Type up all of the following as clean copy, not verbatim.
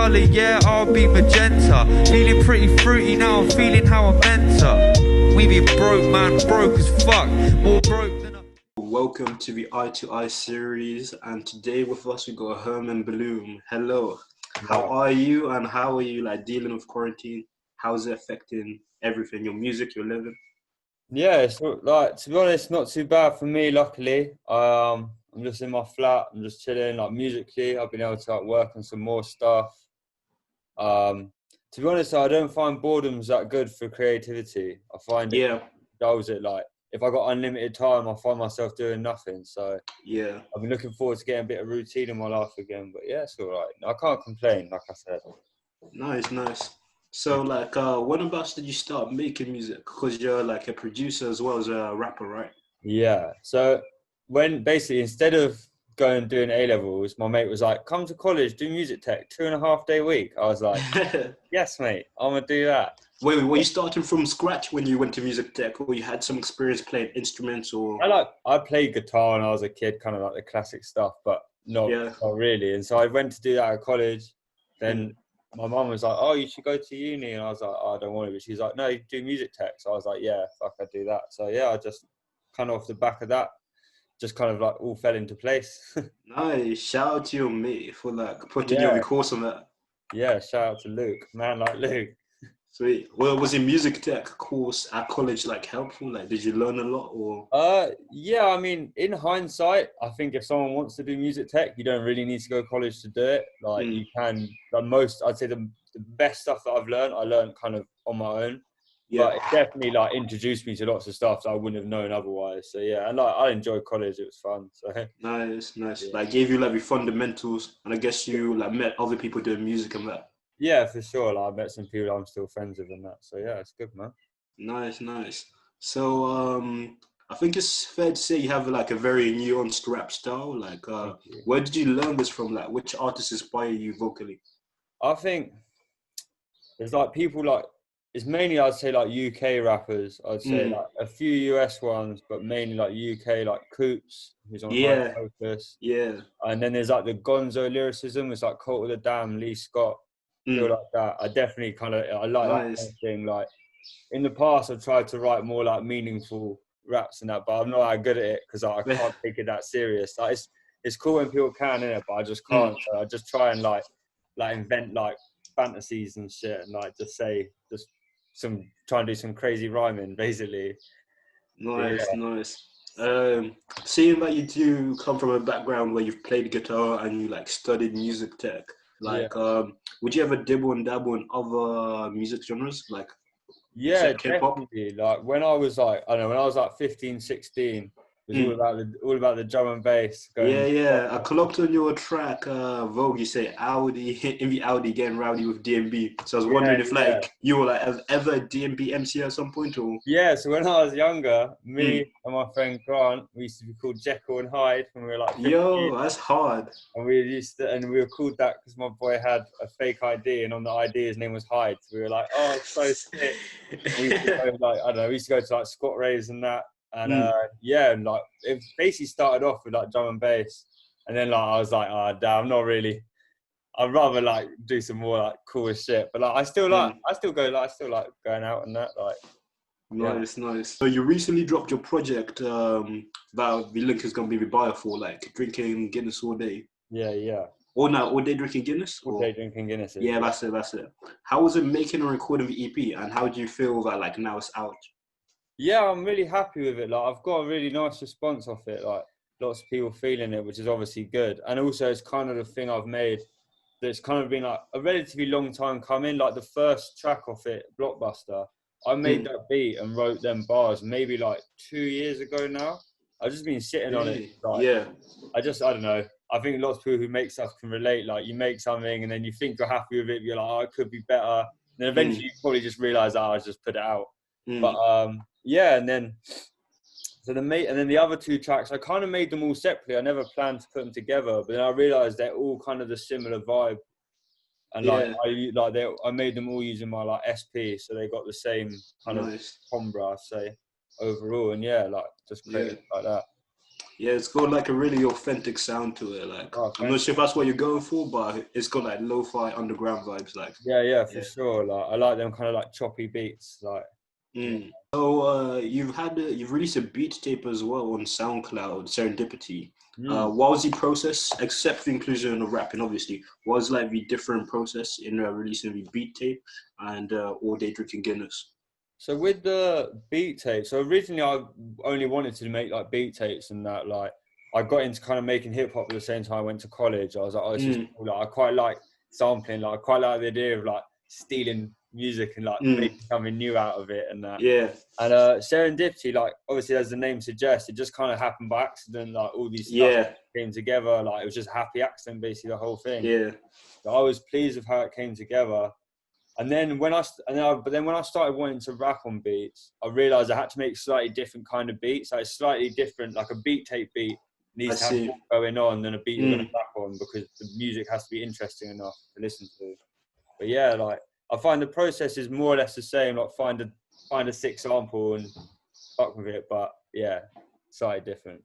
colour, yeah, I'll be magenta. Feeling pretty fruity now, I'm feeling how I'm meant to. We be broke, man, broke as fuck. More broke than a... Welcome to the Eye to Eye series, and today with us we got Herman Bloom. Hello, how Wow. are you, and how are you dealing with quarantine? How is it affecting everything, your music, your living? Yeah, it's to be honest, not too bad for me, luckily. I'm just in my flat, I'm just chilling, musically, I've been able to work on some more stuff. To be honest, I don't find boredom's that good for creativity. I find it dulls it. If I got unlimited time, I find myself doing nothing. So Yeah, I've been looking forward to getting a bit of routine in my life again. But yeah, it's all right. I can't complain, like I said. nice. So when about did you start making music? Because you're like a producer as well as a rapper, right? Yeah. So when basically instead of going and doing A levels, my mate was like, "Come to college, do music tech, 2.5 day week." I was like, "Yes, mate, I'm gonna do that." Wait, were you starting from scratch when you went to music tech, or you had some experience playing instruments, or? I played guitar when I was a kid, kind of like the classic stuff, but not really. And so I went to do that at college. Then my mum was like, "Oh, you should go to uni," and I was like, "Oh, I don't want to." But she's like, "No, you do music tech." So I was like, "Yeah, fuck, I do that." So yeah, I just kind of off the back of that, just kind of all fell into place. Nice. Shout out to your mate for putting you on Yeah, the course on that. yeah. Shout out to Luke, man, like Luke. Sweet. Well, was your music tech course at college helpful? Did you learn a lot or? Yeah, I mean, in hindsight, I think if someone wants to do music tech, you don't really need to go to college to do it. You can, I'd say the best stuff that I learned kind of on my own. Yeah. But it definitely introduced me to lots of stuff that I wouldn't have known otherwise. So yeah, and I enjoyed college. It was fun. So Nice. yeah. Gave you the fundamentals, and I guess you met other people doing music and that. Yeah, for sure. I met some people I'm still friends with and that. So yeah, it's good, man. Nice. So I think it's fair to say you have a very nuanced rap style. Thank you. Where did you learn this from? Which artists inspire you vocally? I think there's people it's mainly I'd say UK rappers. I'd say a few US ones, but mainly UK Coots, who's on High Focus. Yeah. And then there's the Gonzo lyricism. It's Cult of the Dam, Lee Scott, feel like that. I definitely I like that kind of thing. In the past, I've tried to write more meaningful raps and that, but I'm not that good at it because I can't take it that serious. It's cool when people can, innit? But I just can't. So I just try and invent fantasies and shit and just try and do some crazy rhyming basically. Nice. Seeing that you do come from a background where you've played guitar and you studied music tech, would you ever dibble and dabble in other music genres Yeah, K-pop? definitely. When I was I don't know, when I was 15, 16, it was all about the drum and bass. Yeah. I clocked on your track, Vogue. You say Audi in the Audi getting rowdy with DMB. So I was wondering if you were ever a DMB MC at some point, or? Yeah. So when I was younger, me and my friend Grant, we used to be called Jekyll and Hyde when we were 15. Yo, that's hard. And we were called that because my boy had a fake ID, and on the ID his name was Hyde. So we were like, "Oh, it's so sick." We used to go, I don't know, we used to go to squat raves and that. And it basically started off with drum and bass, and then I was like, "Oh, damn, not really. I'd rather do some more cool shit." But I still like going out and that. Nice. So you recently dropped your project that the link is gonna be the bio for drinking Guinness all day. Yeah. Or now all day drinking Guinness? All day drinking Guinness. Yeah, that's it. How was it making and recording the EP, and how do you feel that now it's out? Yeah, I'm really happy with it. I've got a really nice response off it. Lots of people feeling it, which is obviously good. And also, it's kind of the thing I've made that's kind of been a relatively long time coming. The first track off it, Blockbuster, I made that beat and wrote them bars maybe 2 years ago now. I've just been sitting on it. I don't know. I think lots of people who make stuff can relate. You make something and then you think you're happy with it. But you're like, "Oh, it could be better." And then eventually you probably just realize, "Oh, I just put it out." But and then the other two tracks, I kind of made them all separately. I never planned to put them together, but then I realized they're all kind of the similar vibe. And I made them all using my SP, so they got the same kind of timbre, I'd say, overall. And just created like that. Yeah, it's got like a really authentic sound to it. Like, Oh, I'm not sure if that's what you're going for, but it's got like lo-fi underground vibes. Like, yeah, for yeah. sure. Like I like them kind of like choppy beats. Like yeah. So you've released a beat tape as well on SoundCloud, Serendipity. What was the process, except for the inclusion of rapping, obviously? What was like the different process in releasing the beat tape and All Day Drinking Guinness? So with the beat tape, so originally I only wanted to make like beat tapes and that. Like I got into kind of making hip hop at the same time I went to college. I was like, oh, this is cool. Like I quite like sampling. Like I quite like the idea of like stealing music and like making something new out of it and that. Yeah. And Serendipity, like obviously as the name suggests, it just kind of happened by accident. Like all these stuff came together. Like it was just a happy accident, basically the whole thing. Yeah. So I was pleased with how it came together. And then when I started wanting to rap on beats, I realized I had to make slightly different kind of beats. Like slightly different, like a beat tape beat needs to have more going on than a beat you're going to rap on, because the music has to be interesting enough to listen to. But yeah, like I find the process is more or less the same. Like find a sick sample and fuck with it. But yeah, slightly different.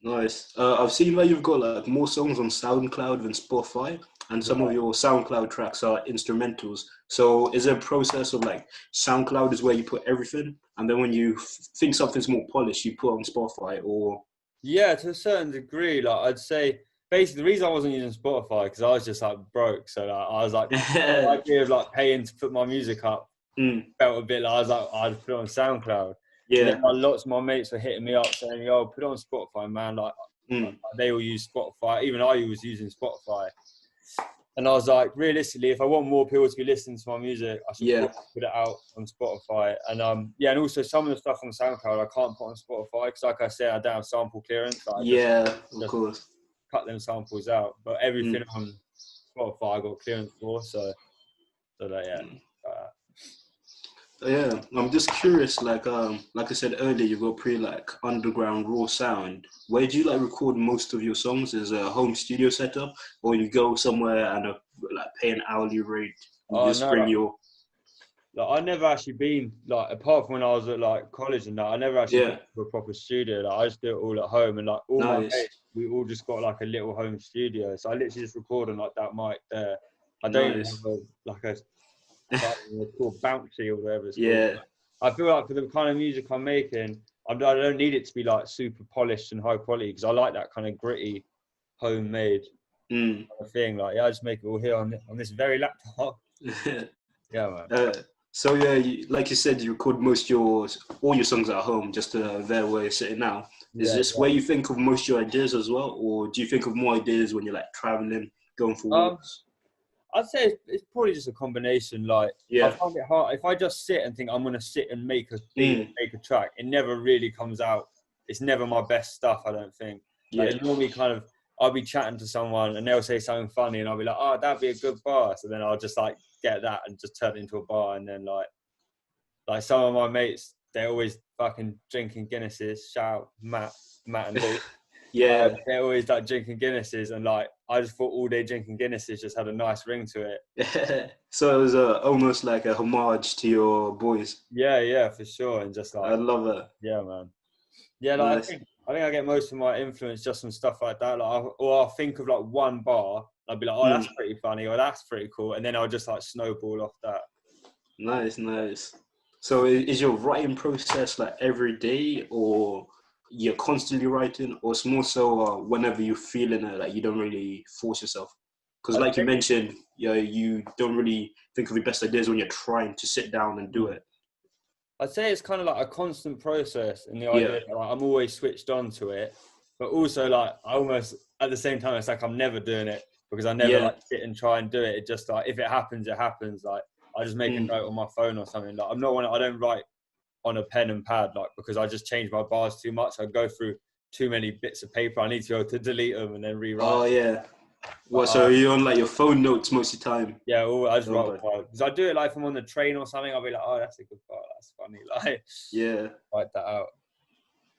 Nice. I've seen that you've got like more songs on SoundCloud than Spotify, and some of your SoundCloud tracks are instrumentals. So is there a process of like SoundCloud is where you put everything, and then when you think something's more polished, you put it on Spotify, or? Yeah, to a certain degree. Like I'd say, basically, the reason I wasn't using Spotify because I was just like broke. So like, I was like, the idea of like paying to put my music up felt a bit like I was like, I'd put it on SoundCloud. Yeah. And then like, lots of my mates were hitting me up saying, "Yo, put it on Spotify, man." Like they all use Spotify. Even I was using Spotify. And I was like, realistically, if I want more people to be listening to my music, I should probably put it out on Spotify. And and also some of the stuff on SoundCloud I can't put on Spotify because, like I said, I don't have sample clearance. So of course. Cut them samples out. But everything on Spotify I got clearance for. So that Yeah, I'm just curious. Like I said earlier, you got pretty like underground raw sound. Where do you like record most of your songs? Is a home studio setup, or you go somewhere and like pay an hourly rate? And just bring your. Like I never actually been like, apart from when I was at like college and that, I never actually been to a proper studio. Like I just do it all at home, and like all my mates, we all just got like a little home studio. So I literally just record on like that mic there. I don't even have it's called bouncy or whatever it's called. I feel like for the kind of music I'm making, I don't need it to be like super polished and high quality, because I like that kind of gritty, homemade kind of thing. Like I just make it all here on this very laptop. Yeah, man. So yeah, like you said, you record all your songs at home, just there where you're sitting now. Is this where you think of most of your ideas as well, or do you think of more ideas when you're like traveling, going for walks? I'd say it's probably just a combination. Like I find it hard if I just sit and think I'm gonna sit and make a beat and make a track. It never really comes out. It's never my best stuff, I don't think. Like, it's normally kind of, I'll be chatting to someone and they'll say something funny and I'll be like, oh, that'd be a good bar. So then I'll just like get that and just turn it into a bar. And then like some of my mates, they're always fucking drinking Guinnesses. Shout out Matt and Luke. They're always like drinking Guinnesses, and like I just thought All Day Drinking Guinnesses just had a nice ring to it. So it was almost like a homage to your boys. Yeah, for sure. And just like, I love it. Yeah, man. Yeah, like nice. I think I get most of my influence just from stuff like that. Like, I'll think of like one bar, I'll be like, oh, that's pretty funny, or that's pretty cool, and then I'll just like snowball off that. Nice. So is your writing process like every day, or you're constantly writing, or it's more so whenever you're feeling it, like you don't really force yourself? Because like you mentioned, you don't really think of your best ideas when you're trying to sit down and do it. I'd say it's kind of like a constant process, and the idea that like, I'm always switched on to it, but also like I almost at the same time it's like I'm never doing it, because I never like sit and try and do it. It just like if it happens, it happens. Like I just make a note on my phone or something. Like I don't write on a pen and pad, like, because I just change my bars too much. I go through too many bits of paper. I need to go to delete them and then rewrite. Oh yeah. Well, so you're on like your phone notes most of the time? Yeah, I just write because I do it like if I'm on the train or something. I'll be like, oh, that's a good part. That's funny. Like, write that out.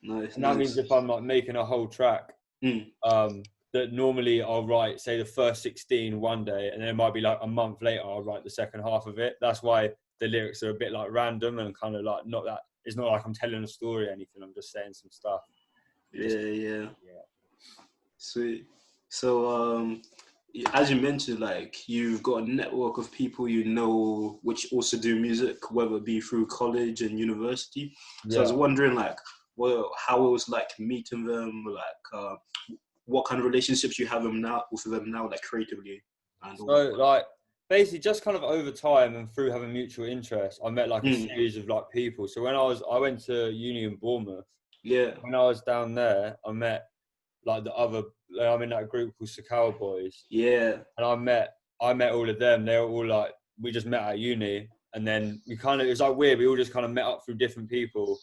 Nice. And that means if I'm like making a whole track, that normally I'll write, say, the first 16 one day, and then it might be like a month later I'll write the second half of it. That's why the lyrics are a bit like random and kind of like not that. It's not like I'm telling a story or anything. I'm just saying some stuff. Yeah. Sweet. So, as you mentioned, like you've got a network of people you know which also do music, whether it be through college and university. So I was Yeah. wondering, like, well, how it was like meeting them, like, what kind of relationships you have them now with them now, like creatively and So all. like basically just kind of over time and through having mutual interest, I met like a Mm, series of like people. So I went to uni in Bournemouth. yeah, When I was down there, I met like I'm in that group called Sakal Boys, yeah, and I met all of them. They were all like, we just met at uni, and then it was like weird. We all just kind of met up through different people,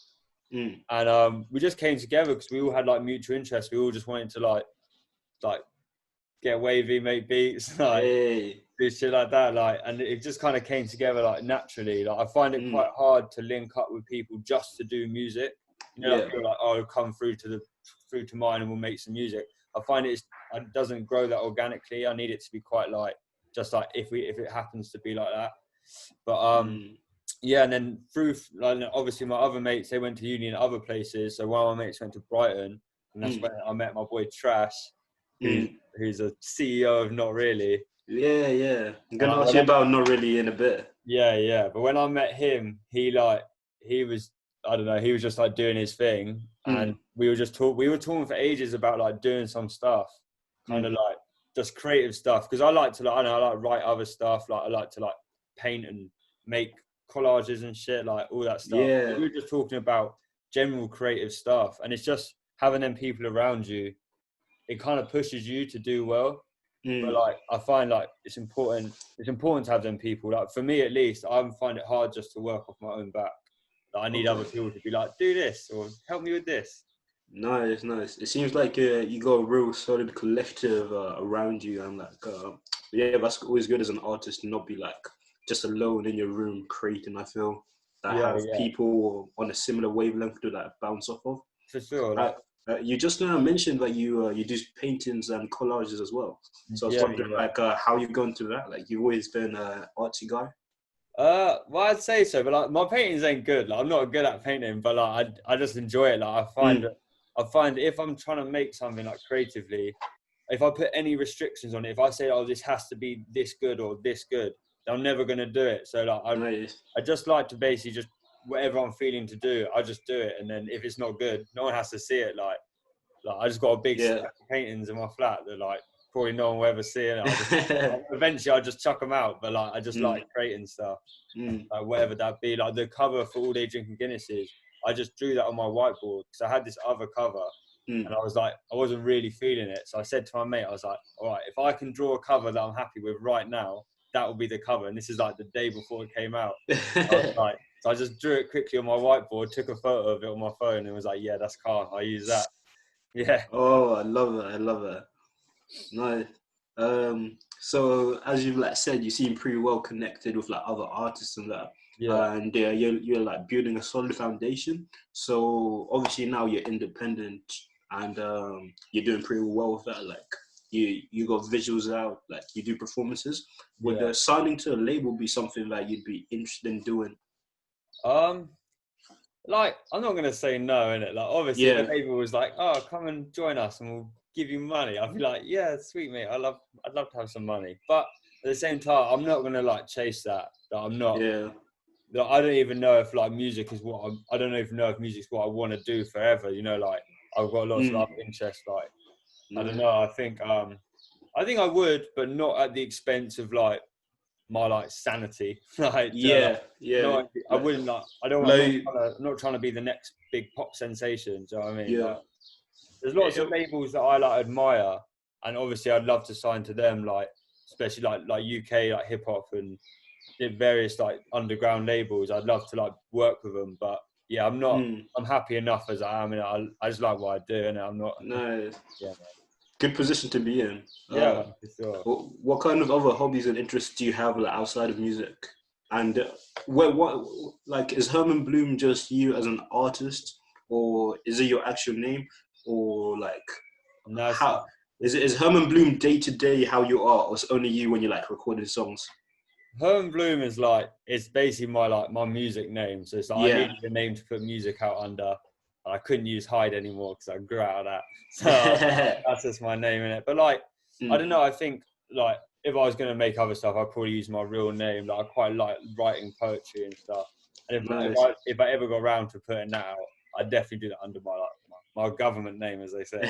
mm, and we just came together because we all had like mutual interests. We all just wanted to like get wavy, make beats, like hey, do shit like that, like, and it just kind of came together like naturally. Like I find it mm, quite hard to link up with people just to do music. You know, yeah, like people are like, oh, come through to mine and we'll make some music. I find it doesn't grow that organically. I need it to be quite like just like if it happens to be like that. But mm, yeah, and then through like obviously my other mates, they went to uni in other places. So one of my mates went to Brighton, and that's mm, when I met my boy Trash, who's mm. who's a CEO of Not Really. Yeah. I'm And gonna ask when you I met about Not Really in a bit. Yeah. But when I met him, he was, I don't know, he was just like doing his thing, and Mm, we were talking for ages about like doing some stuff, kind of mm, like just creative stuff. Because I like to like, I know I like write other stuff. Like I like to like paint and make collages and shit, like all that stuff. yeah. We were just talking about general creative stuff, and it's just having them people around you. It kind of pushes you to do well. But Mm. like I find like it's important to have them people. Like for me at least, I find it hard just to work off my own back. Like I need other Okay. people to be like, do this or help me with this. Nice. It seems like you got a real solid collective around you, and like, yeah, that's always good as an artist to not be like just alone in your room creating. I feel that Yeah, have yeah, people on a similar wavelength to like bounce off of. for sure. Uh, Like you just mentioned that you do paintings and collages as well. So I was yeah, wondering yeah. like how you go into that. Like you've always been an artsy guy. Well, I'd say so, but like my paintings ain't good. Like I'm not good at painting, but like I just enjoy it. Like Mm, I find if I'm trying to make something like creatively, if I put any restrictions on it, if I say, oh, this has to be this good or this good, I'm never gonna do it. So like nice. I just like to basically just whatever I'm feeling to do, I just do it. And then if it's not good, no one has to see it. Like I just got a big Yeah. stack of paintings in my flat that like probably no one will ever see it. Eventually I'll just chuck them out. But like I just mm, like creating stuff, mm, like whatever that be. Like the cover for All Day Drinking Guinnesses, I just drew that on my whiteboard because I had this other cover. And mm. I was like, I wasn't really feeling it. So I said to my mate, I was like, all right, if I can draw a cover that I'm happy with right now, that will be the cover. And this is like the day before it came out. I was like, so I just drew it quickly on my whiteboard, took a photo of it on my phone, and was like, yeah, that's calm. I use that. Yeah. Oh, I love it. I love it. Nice. So as you've like said, you seem pretty well connected with like other artists and that, Yeah. and you're like building a solid foundation. So obviously now you're independent, and you're doing pretty well with that. Like you got visuals out, like you do performances. Would Yeah. signing to a label be something that you'd be interested in doing? Um, like I'm not gonna say no, innit? Like obviously if a Yeah. label was like, oh, come and join us and we'll give you money, I'd be like, yeah, sweet mate, I'd love to have some money. But at the same time, I'm not gonna like chase that. That I'm not Yeah. that I don't even know if like music is what I don't even know if music's what I want to do forever. You know, like I've got lots of Mm. other interests. Like I don't No. know. I think I would, but not at the expense of like my like sanity. Like, like Yeah. Yeah. no, I wouldn't like. I don't. Like. I'm not trying to be the next big pop sensation. Do you know what I mean? Yeah. Like, there's lots of labels that I like admire, and obviously I'd love to sign to them. Like, especially like UK like hip hop and the various like underground labels. I'd love to like work with them, but yeah, I'm not. Mm. I'm happy enough as I am, and I just like what I do, and I'm not. Nice. Yeah, Good position to be in. yeah, man, for sure. What kind of other hobbies and interests do you have like outside of music? And what like is Herman Bloom just you as an artist, or is it your actual name, or like No, how is Herman Bloom day to day how you are, or it's only you when you're like recording songs? Herman Bloom is like it's basically my music name. So it's like I Yeah. needed a name to put music out under. and I couldn't use Hyde anymore because I grew out of that. So that's just my name in it. But like, I don't know. I think like if I was going to make other stuff, I'd probably use my real name. Like I quite like writing poetry and stuff. And if I ever got around to putting that out, I'd definitely do that under my government name, as they say.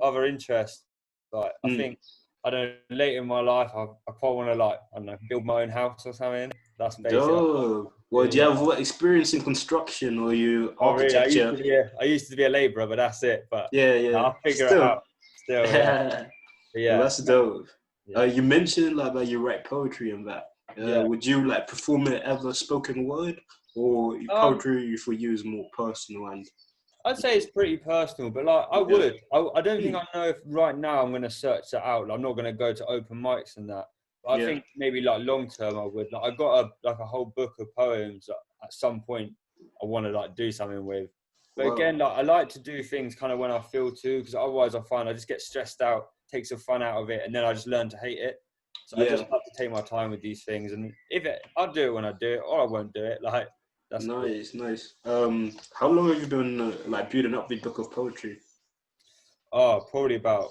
Other interests. Like I think I don't know. Later in my life, I quite want to like I don't know, build my own house or something. That's basically. Well, do you have what experience in construction or you architecture? Really, I used to be a labourer, but that's it. But I'll figure it out. Still, Well, that's dope. You mentioned like that you write poetry and that. Would you like perform it ever spoken word, or poetry for you is more personal? And I'd say it's pretty personal, but like I would. I don't think I know if right now I'm going to search that out. Like, I'm not going to go to open mics and that. But I think maybe like long term I would. Like I got a whole book of poems that at some point I want to like do something with. But again, like I like to do things kind of when I feel to, because otherwise I find I just get stressed out, takes the fun out of it, and then I just learn to hate it. So I just have to take my time with these things, and I'll do it when I do it, or I won't do it. Like that's nice. How long have you been like building up the book of poetry? Oh, probably about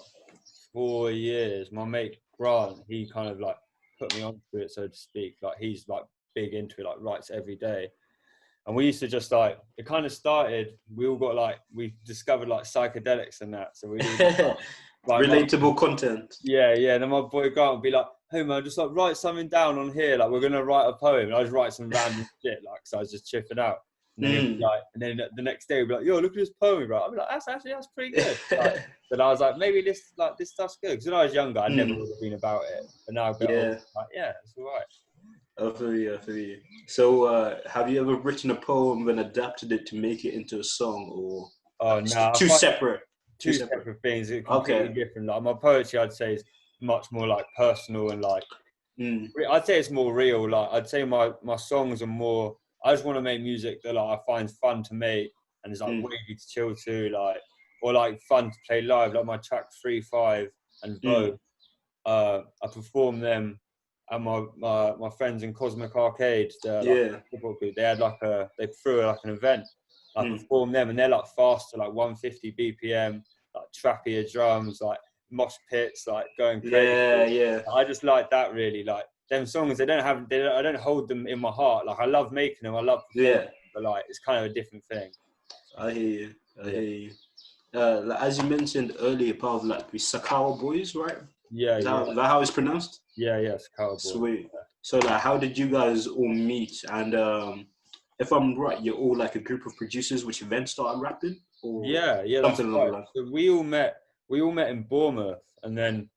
4 years. My mate Grant, he kind of like put me onto it, so to speak. Like he's like big into it, like writes every day. And we used to just like, it kind of started, we discovered like psychedelics and that. So we like, relatable content. Yeah. And then my boy Grant would be like, hey man, just like write something down on here. Like we're going to write a poem. And I just write some random shit. Like, so I was just chipping out. And then he'd be like, and then the next day we'd be like, yo, look at this poem, right? I'd be like, that's pretty good. Like, but I was like, maybe this stuff's good. Because when I was younger, I never would have been about it. But now I've got like, it's all right. I feel you. So, have you ever written a poem and adapted it to make it into a song, or two separate things? It's completely different. Like my poetry, I'd say, is much more like personal and like. I'd say it's more real. Like I'd say my songs are more. I just want to make music that like I find fun to make and is like wavy to chill to, like, or like fun to play live. Like my track 3, 5, and Vogue. I perform them. And my friends in Cosmic Arcade, they had they threw like an event. I performed them, and they're like faster, like 150 BPM, like trappier drums, like mosh pits, like going crazy. I just like that really. Like them songs, I don't hold them in my heart. Like I love making them, I love performing them, but like it's kind of a different thing. I hear you. Like, as you mentioned earlier, part of like the Sakawa Boys, right? Is that how it's pronounced? Yes, Cowboy. Sweet. So like, how did you guys all meet? And if I'm right, you're all like a group of producers which then started rapping, or something along the line. So we all met in Bournemouth, and then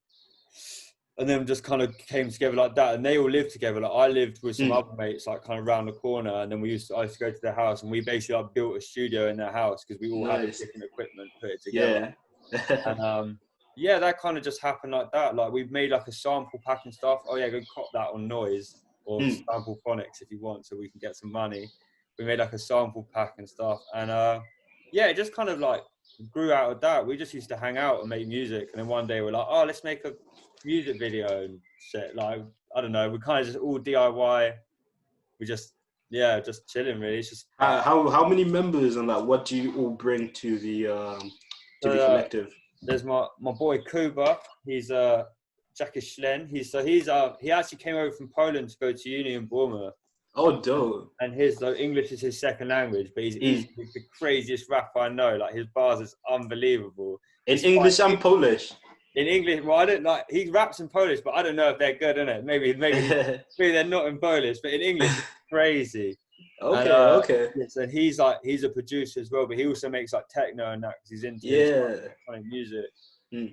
just kind of came together like that. And they all lived together. Like I lived with some other mates, like kind of around the corner, and then I used to go to their house, and we basically like built a studio in their house because we all had different equipment, put it together. And that kind of just happened like that. Like we made like a sample pack and stuff. Oh yeah, go cop that on Noise or Sample Phonics if you want, so we can get some money. We made like a sample pack and stuff, and it just kind of like grew out of that. We just used to hang out and make music, and then one day we're like, oh, let's make a music video and shit. Like I don't know, we kind of just all DIY. We just chilling really. It's just how many members and like what do you all bring to the collective? There's my boy Kuba. He's Jackie Schlen. He actually came over from Poland to go to uni in Bournemouth. Oh, dope. And his English is his second language, but he's the craziest rapper I know. Like his bars is unbelievable. In English and Polish. In English, well, I don't like. He raps in Polish, but I don't know if they're good, innit? Maybe they're not in Polish, but in English, it's crazy. Okay. Yes, and he's a producer as well, but he also makes like techno and that because he's into electronic music. And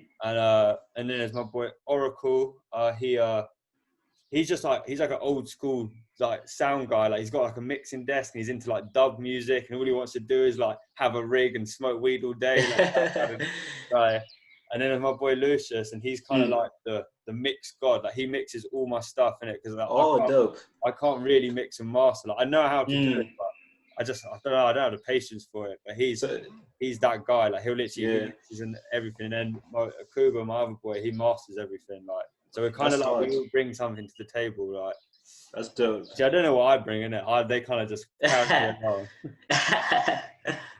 then there's my boy Oracle. He's like an old school like sound guy. Like he's got like a mixing desk and he's into like dub music, and all he wants to do is like have a rig and smoke weed all day. Like, that kind of guy. And then there's my boy Lucius, and he's kind of like the mix god. Like he mixes all my stuff in it because like, dope. I can't really mix and master. Like I know how to do it, but I don't know. I don't have the patience for it. But he's that guy. Like he'll literally mixes and everything. And then Kuba, my other boy, he masters everything. Like so we're kind of like we all bring something to the table. Like That's dope. See, I don't know what I bring in it. They kind of just carry me along.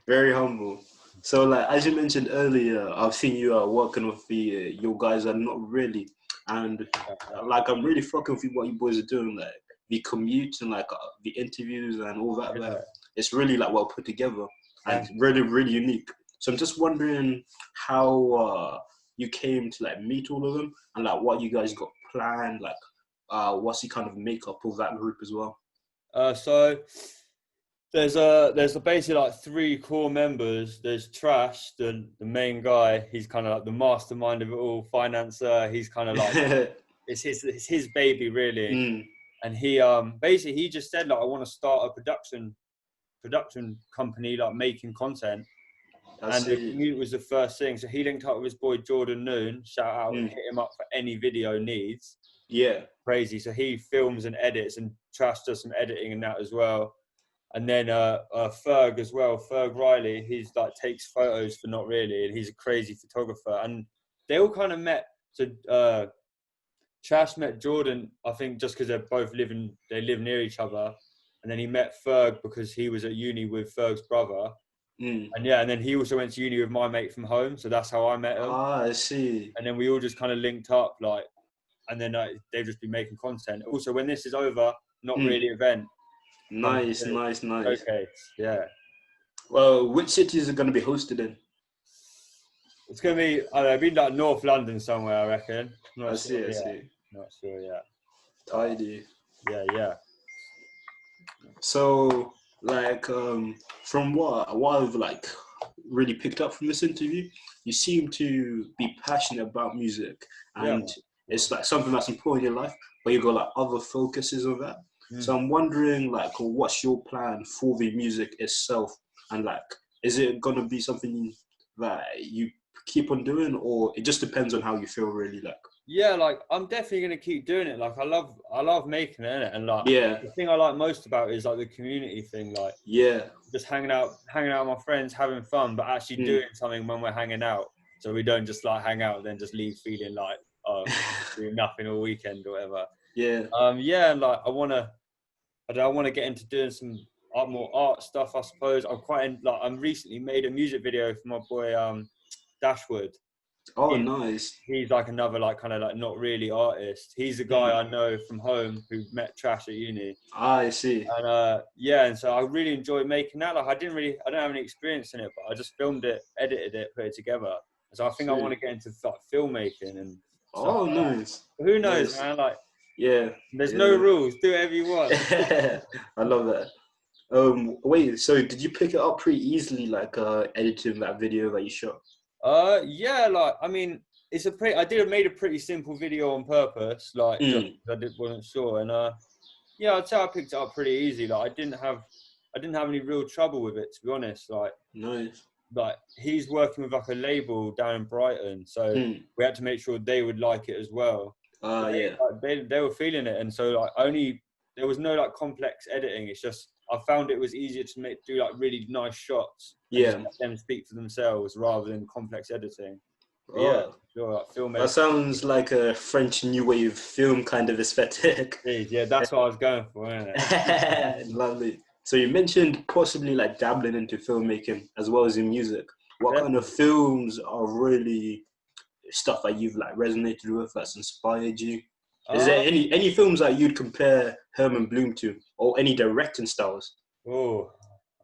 Very humble. So, like as you mentioned earlier, I've seen you working with your guys are not really, and like I'm really fucking with what you boys are doing, like the commute and like the interviews and all that. Like, it's really like well put together and really really unique. So I'm just wondering how you came to like meet all of them and like what you guys got planned, like what's the kind of makeup of that group as well. So there's basically like 3 core members. There's Trash, the main guy. He's kind of like the mastermind of it all, financer. He's kind of like it's his baby really. And he basically he just said like I want to start a production company like making content. And the commute was the first thing. So he linked up with his boy Jordan Noon. Shout out and hit him up for any video needs. Yeah. Crazy. So he films and edits, and Trash does some editing and that as well. And then Ferg as well. Ferg Riley, he's like takes photos for Not Really, and he's a crazy photographer. And they all kind of met. So Trash met Jordan, I think, just because they live near each other. And then he met Ferg because he was at uni with Ferg's brother. And and then he also went to uni with my mate from home, so that's how I met him. Ah, I see. And then we all just kind of linked up, like, and then they've just been making content. Also, when this is over, Not Really event. Nice. Okay, yeah. Well, which cities are going to be hosted in? It's going to be, I don't know, be like North London somewhere, I reckon. I see. Not sure yet. Tidy. Yeah. So, like, from what I've like really picked up from this interview, you seem to be passionate about music, and it's like something that's important in your life, but you got like other focuses on that. So I'm wondering, like, what's your plan for the music itself, and like, is it gonna be something that you keep on doing, or it just depends on how you feel, really? Like, yeah, like I'm definitely gonna keep doing it. Like I love making it, innit? And like the thing I like most about it is like the community thing, like just hanging out with my friends, having fun, but actually doing something when we're hanging out. So we don't just like hang out and then just leave feeling like doing nothing all weekend or whatever. And like I wanna get into doing some more art stuff, I suppose. I'm recently made a music video for my boy Dashwood. Oh, nice. He's like another like kind of like Not Really artist. He's a guy I know from home who met Trash at uni. I see. And and so I really enjoyed making that. Like I don't have any experience in it, but I just filmed it, edited it, put it together. So I think I want to get into like filmmaking and stuff like nice. That. Who knows, man? Like there's no rules. Do whatever you want. I love that. Wait, so did you pick it up pretty easily, like editing that video that you shot? Like I mean, I made a pretty simple video on purpose, like just I wasn't sure, and I'd say I picked it up pretty easy. Like I didn't have any real trouble with it, to be honest. Like nice. Like he's working with like a label down in Brighton, so we had to make sure they would like it as well. They were feeling it, and so like there was no like complex editing. It's just I found it was easier to do like really nice shots. Just let them speak for themselves rather than complex editing. Like, filmmaking. That sounds like a French new wave film kind of aesthetic. Yeah, that's what I was going for, isn't it? Lovely. So you mentioned possibly like dabbling into filmmaking as well as in music. What kind of films are really stuff that you've like resonated with, that's inspired you? Is there any films that you'd compare Herman Bloom to, or any directing styles? Oh,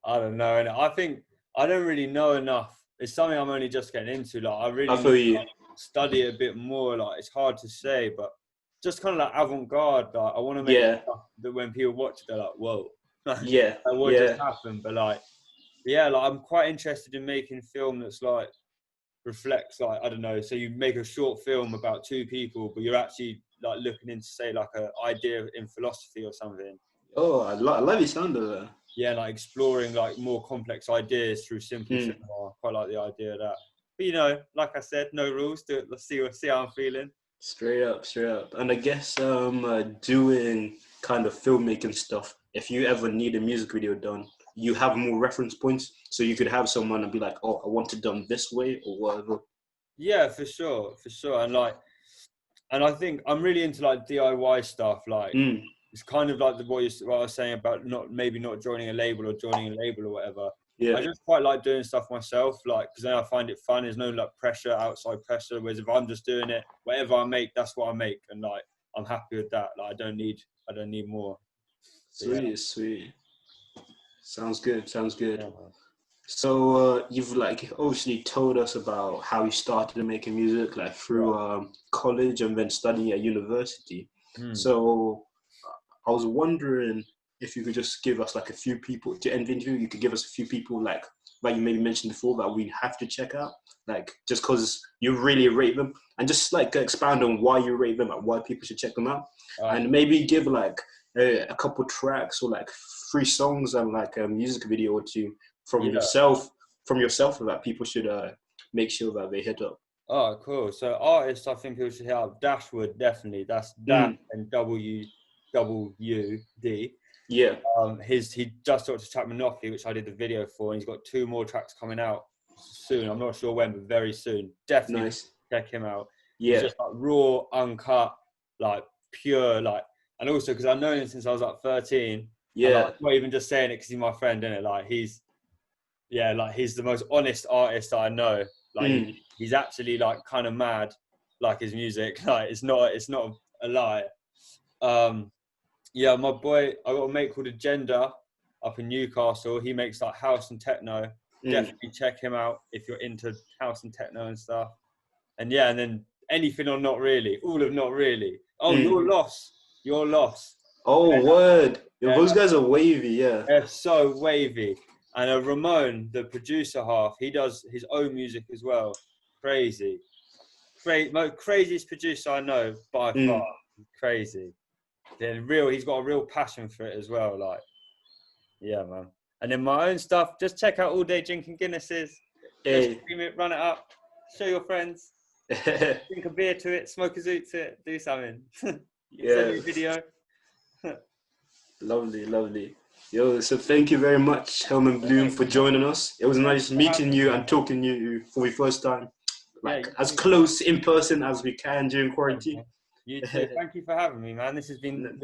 I don't know. And I think I don't really know enough. It's something I'm only just getting into. Like I really need to study it a bit more. Like it's hard to say, but just kind of like avant-garde. Like I want to make stuff that when people watch it, they're like, "Whoa, like, what just happened?" But like I'm quite interested in making film that's like reflects, like I don't know. So you make a short film about 2 people, but you're actually like looking into, say, like an idea in philosophy or something. Oh, I love the sound of that. Yeah, like exploring like more complex ideas through simple cinema. I quite like the idea of that. But like I said, no rules. Do it. Let's see how I'm feeling. Straight up. And I guess doing kind of filmmaking stuff, if you ever need a music video done, you have more reference points, so you could have someone and be like, oh, I want it done this way or whatever. Yeah, for sure. And I think I'm really into like DIY stuff. Like it's kind of like what I was saying about maybe not joining a label or joining a label or whatever. Yeah. I just quite like doing stuff myself, like, because then I find it fun. There's no like pressure, outside pressure. Whereas if I'm just doing it, whatever I make, that's what I make, and like I'm happy with that. Like I don't need more. Sweet, sweet. Sounds good. Sounds good. Yeah. So you've like obviously told us about how you started making music, like through college and then studying at university. So I was wondering if you could just give us like a few people to end the interview. You could give us a few people like you maybe mentioned before that we have to check out, like just because you really rate them, and just like expand on why you rate them and why people should check them out, and maybe give like a couple tracks or like 3 songs and like a music video or 2 from yourself that people should make sure that they hit up. Oh, cool. So artists, I think people should hit up Dashwood, definitely. That's Dash and WWD. Yeah. He just got to track Monopoly, which I did the video for, and he's got 2 more tracks coming out soon. I'm not sure when, but very soon. Definitely check him out. Yeah. He's just like raw, uncut, like pure, like, and also because I've known him since I was like 13. Yeah. And, like, I'm not even just saying it because he's my friend, innit? Like he's the most honest artist that I know. Like he's actually like kind of mad, like his music. Like it's not a lie. Yeah, my boy, I got a mate called Agenda up in Newcastle. He makes like house and techno. Definitely check him out if you're into house and techno and stuff. And yeah, and then anything on Not Really, all of Not Really. Oh, You're Lost. Oh, yeah, word. Those guys are wavy, yeah. They're so wavy. And Ramon, the producer half, he does his own music as well. Crazy. Craziest producer I know by far. Crazy. He's got a real passion for it as well. Like, yeah, man. And then my own stuff, just check out All Day Drinking Guinnesses. Just stream it, run it up, show your friends, drink a beer to it, smoke a zoot to it, do something. Yeah. Send me a video. Lovely. Yo, so thank you very much, Herman Bloom, for joining us. It was nice meeting you and talking to you for the first time, like as close in person as we can during quarantine. You too. Thank you for having me, man. This has been